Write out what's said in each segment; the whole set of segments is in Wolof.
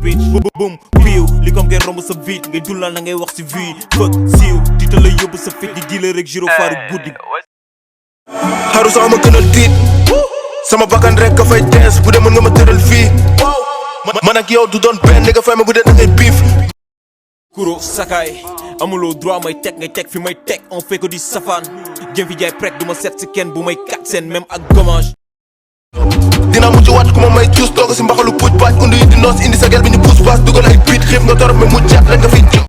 bitch boom piiw li comme ngay romb sa vite ngay dulal na ngay wax si vie fuck siiw di te la yóbbu sa fit di dealer rek giro faaru guddi xaru sama ma gënal tiit sama bakkan rek ka fay tees bu dee mën nga ma tëral fii man ak yow du doon benn nga fay ma bu dee da ngay biif kuro sakaay amuloo droit may teg ngay teg fi may teg on fait que du safaan jëm fi jaay prek du ma seet si kenn bu may kat seen même ak gommage dina mujj waat ku ma may cuus toog si mbaxalu puuj baaj undi di noos indi sa gel bi ñu puus paas dugal ay biit xiif nga torop mais mujj rek nga fiy jox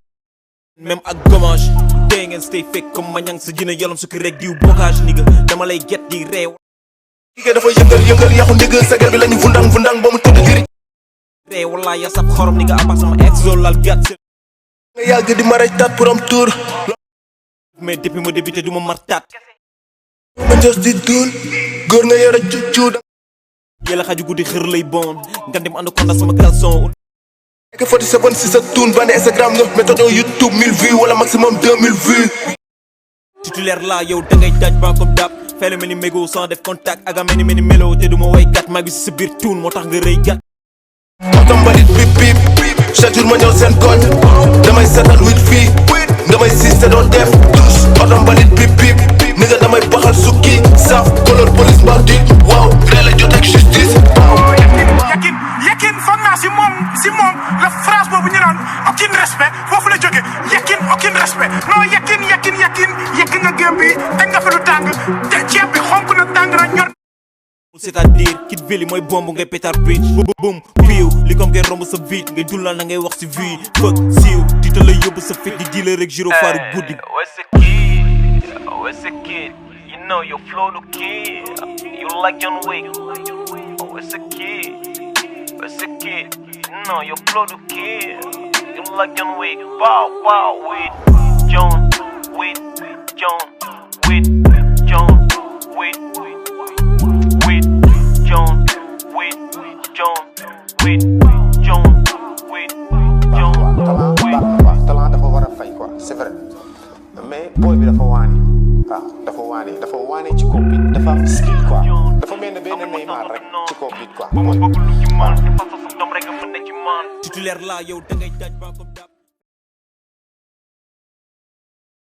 même ak gommage tey ngeen stay fake comme ma ñang sa jina yolom sukki rek diw bocage ni nga dama lay get di réew kii dafa yëngal yaxu ndigg sa gel bi lañu vundang ba mu tëdd diri réew wala ya sab xorom ni nga abax sama ex zol lal gat nga yàgg di ma rey tat pour am tour mais depuis ma débuté du ma mar tat ma jos di duul góor nga yore cuucu yàlla xaju guddi xër lay bon nga dem ànd konda sama caleçon nekk 47 si sa tune bande Instagram nga méthode YouTube 1000 vues wala maximum 2000 vues titulaire la yow da ngay daaj ba comme dab fele mel ni mégo sans def contact aga mel ni melo te du ma way gat maa ngi si sa biir tune moo tax nga rëy gat otom balit bip bip chaque jour ma ñëw seen koñ damay seetal wit fii damay siis te doon def tous otom balit bip bip ni nga damay baxal sukki saaf couleur police bandi waaw ree la jot ak justice Yakine foog naa si moom la phrase boobu ñu naan aucun respect foofu la jóge Yakine aucun respect non Yakine yekk nga gëm bi teg nga fi lu tàng te ceeb bi xonk na tàng na ñor c'est-à-dire KID VELI mooy bomb ngay pétar bitch boum piiw li comme ngay romb sa vite ngay dulal na ngay wax si vie fuck siiw di te la yóbbu sa fit di dealer rek giro faaru guddi Where's the kid? You know your flow the kid. You like John Wick. Where's the kid? Where's the kid? You know your flow the kid. You like John Wick. Wow, with John, with John, with John, with John, with John, with John, with John. Talent dafa war a fay quoi, c'est vrai. Mais boy bi dafa waane waaw dafa waane ci kaw beat dafa am skill quoi dafa mel ne benn Neymar rek ci kaw beat quoi titulaire la yow da ngay daaj ba comme dab